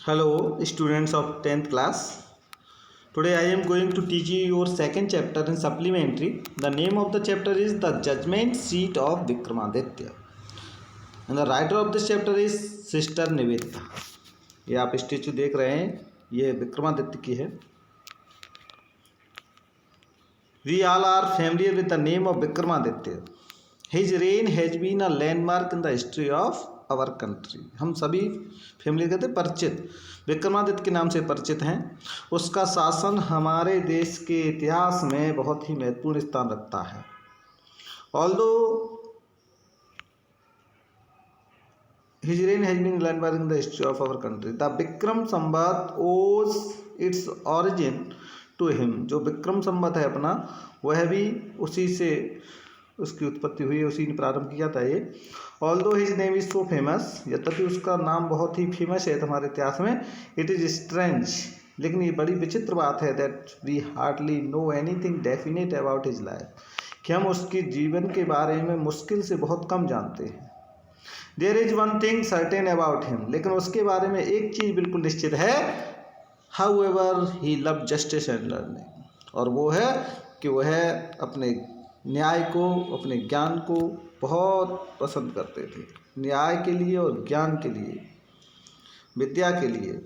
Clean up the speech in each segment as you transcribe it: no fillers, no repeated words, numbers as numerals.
Hello, students of 10th class. Today I am going to teach you your second chapter in supplementary. The name of the chapter is The Judgment Seat of Vikramaditya. And the writer of this chapter is Sister Nivedita. ये आप statue देख रहे हैं, ये विक्रमादित्य की है. We all are familiar with the name of Vikramaditya. His reign has been a landmark in the history of our country. हम सभी फैमिली कहते परिचित, विक्रमादित्य के नाम से परिचित हैं. उसका शासन हमारे देश के इतिहास में बहुत ही महत्वपूर्ण स्थान रखता है. Although his reign has been landmark in the history of our country. The Vikram Samvat owes its origin to him. जो विक्रम संवत है अपना, वह भी उसी से उसकी उत्पत्ति हुई है, उसी ने प्रारंभ किया था ये. Although his name is so famous, यद्यपि उसका नाम बहुत ही फेमस है हमारे इतिहास में. इट इज स्ट्रेंज, लेकिन ये बड़ी विचित्र बात है, that we hardly know anything definite about his life, कि हम उसके जीवन के बारे में मुश्किल से बहुत कम जानते हैं. There is one thing certain about him, लेकिन उसके बारे में एक चीज़ बिल्कुल निश्चित है. However he love justice and learning, और वो है कि वह अपने न्याय को, अपने ज्ञान को बहुत पसंद करते थे. न्याय के लिए और ज्ञान के लिए, विद्या के लिए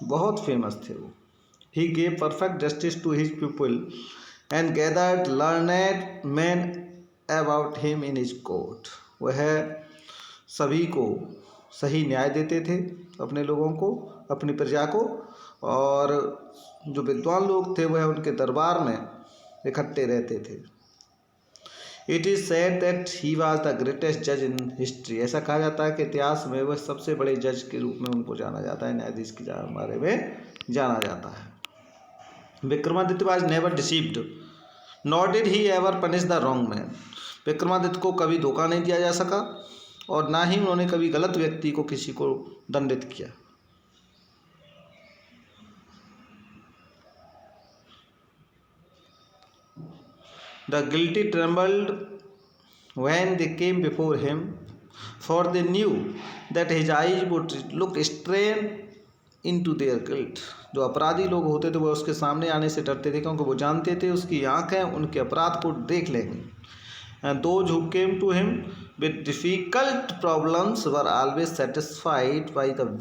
बहुत फेमस थे वो. He gave perfect justice to his people and gathered learned man about him in his court. वह सभी को सही न्याय देते थे, अपने लोगों को, अपनी प्रजा को, और जो विद्वान लोग थे वह उनके दरबार में इकट्ठे रहते थे. It is said that he was the greatest जज इन हिस्ट्री. ऐसा कहा जाता है कि इतिहास में वह सबसे बड़े जज के रूप में उनको जाना जाता है, न्यायाधीश के बारे में जाना जाता है. Vikramaditya was never deceived not did he ever punish the wrong man. Vikramaditya को कभी धोखा नहीं दिया जा सका, और ना ही उन्होंने कभी गलत व्यक्ति को किसी को दंडित किया. The guilty trembled when they came before him, for they knew that his eyes would look straight into their guilt. जो अपराधी लोग होते थे वो उसके सामने आने से डरते थे, क्योंकि वो जानते थे उसकी आँखें उनके अपराध को देख लेंगी. And those who came to him with difficult problems were always satisfied by the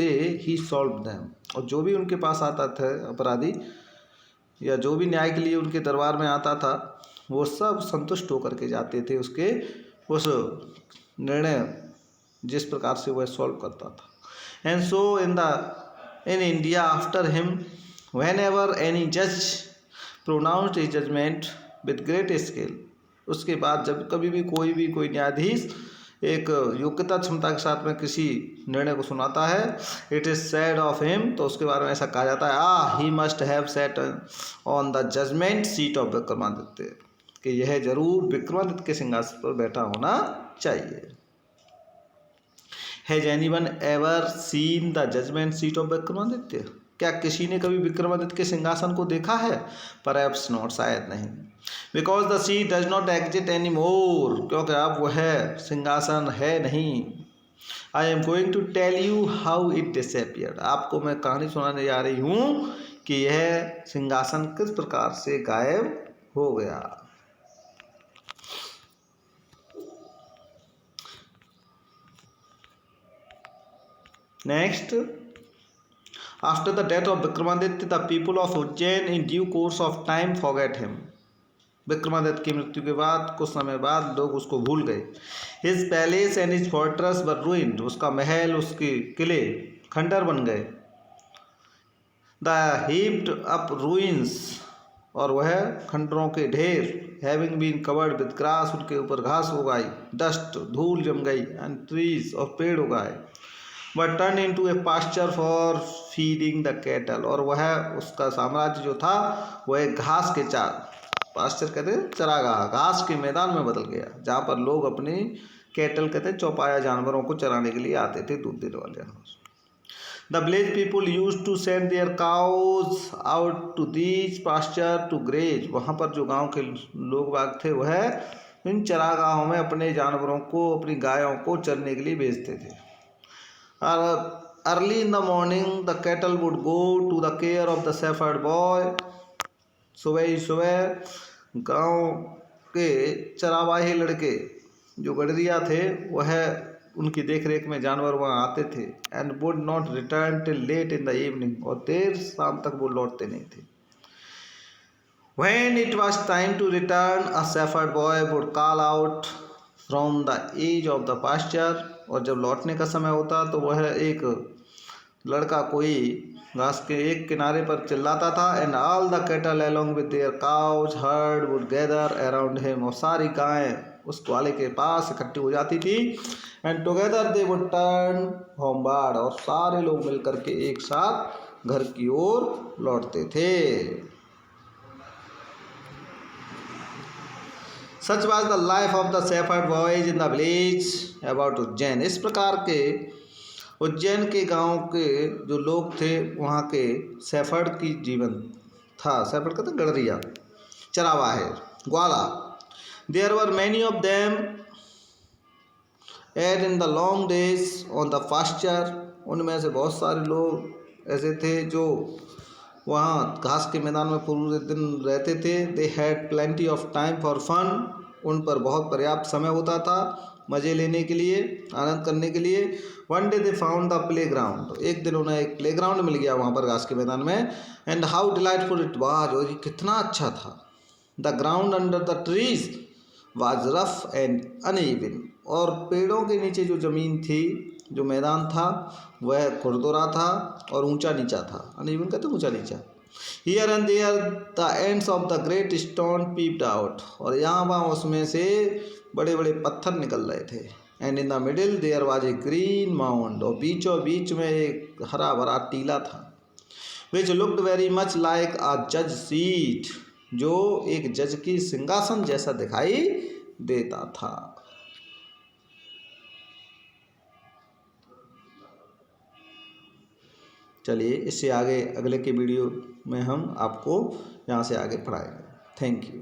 way he solved them. और जो भी उनके पास आता था अपराधी, या जो भी न्याय के लिए उनके दरबार में आता था, वो सब संतुष्ट होकर के जाते थे उसके उस निर्णय जिस प्रकार से वह सॉल्व करता था. And so in India after him whenever any जज pronounced his judgement with great skill. उसके बाद जब कभी भी कोई न्यायाधीश एक योग्यता क्षमता के साथ में किसी निर्णय को सुनाता है, it is said of him, तो उसके बारे में ऐसा कहा जाता है, he must have set on the judgement seat of Vikramaditya, कि यह जरूर विक्रमादित्य के सिंहासन पर बैठा होना चाहिए. Has anyone ever seen the judgement seat of Vikramaditya. क्या किसी ने कभी विक्रमादित्य के सिंहासन को देखा है? परहैप्स नॉट, शायद नहीं. Because the seat does not exist any more, क्योंकि अब वह सिंहासन है नहीं. I am going to tell you how it disappeared. आपको मैं कहानी सुनाने जा रही हूँ कि यह सिंहासन किस प्रकार से गायब हो गया. Next, after the death of Vikramaditya, the people of Ujjain in due course of time forget him. Vikramaditya की मृत्यु के बाद कुछ समय बाद लोग उसको भूल गए. His palace and his fortress were ruined. उसका महल, उसके किले खंडर बन गए. The heaped up ruins, और वह खंडरों के ढेर, having been covered with grass, उनके ऊपर घास उगाई, dust, धूल जम गई, and trees, और पेड़ उगाए, but turned into a pasture for feeding the cattle. और वह उसका साम्राज्य जो था वह एक घास के पास्चर कहते हैं चरागाह, घास के मैदान में बदल गया, जहाँ पर लोग अपनी कैटल कहते हैं चौपाया जानवरों को चराने के लिए आते थे, दूध देने वाले जानवर. The village people use to send their cows out to these pasture to graze. वहाँ पर जो गांव के लोग बाग थे वह इन चरागाहों में अपने जानवरों को, अपनी गायों को चरने के लिए भेजते थे. Early in the morning, the cattle would go to the care of the shepherd boy. सुबह ही सुबह गांव के चरावाही लड़के जो गडरिया थे वह उनकी देखरेख में जानवर वहाँ आते थे and would not return till late in the evening, और देर शाम तक वो लौटते नहीं थे. When it was time to return, a shepherd boy would call out from the edge of the pasture. और जब लौटने का समय होता तो वह एक लड़का कोई घास के एक किनारे पर चिल्लाता था. And all the cattle along with their cows herd would gather around him. और सारी गायें उस ग्वाले के पास इकट्ठी हो जाती थी. And together they would turn homeward. और सारे लोग मिलकर के एक साथ घर की ओर लौटते थे. Such was the life of the shepherd boys in the village about Ujjain. इस प्रकार के उज्जैन के गांव के जो लोग थे वहाँ के शेफर्ड की जीवन था. शेफर्ड कहते गडरिया, चरावाहे, ग्वाला. There were many of them and in the long days on the pasture. उनमें से बहुत सारे लोग ऐसे थे जो वहाँ घास के मैदान में पूरे दिन रहते थे. They had plenty of time for fun. उन पर बहुत पर्याप्त समय होता था मज़े लेने के लिए, आनंद करने के लिए. One day they found the play ground. तो एक दिन उन्हें एक प्ले ग्राउंड मिल गया वहाँ पर घास के मैदान में. And how delightful it was. और ये कितना अच्छा था. The ground under the trees was rough and uneven. और पेड़ों के नीचे जो ज़मीन थी, जो मैदान था, वह खुरदुरा था और ऊंचा नीचा था. अनइवन कहते ऊंचा नीचा. Here and there the ends of the great stone peeped out. और यहाँ वहाँ उसमें से बड़े बड़े पत्थर निकल रहे थे. And in the middle there was a green mound. और बीचों बीच में एक हरा भरा टीला था. Which looked very much like a judge seat. जो एक जज की सिंहासन जैसा दिखाई देता था. चलिए इससे आगे अगले के वीडियो में हम आपको यहाँ से आगे पढ़ाएंगे. Thank you.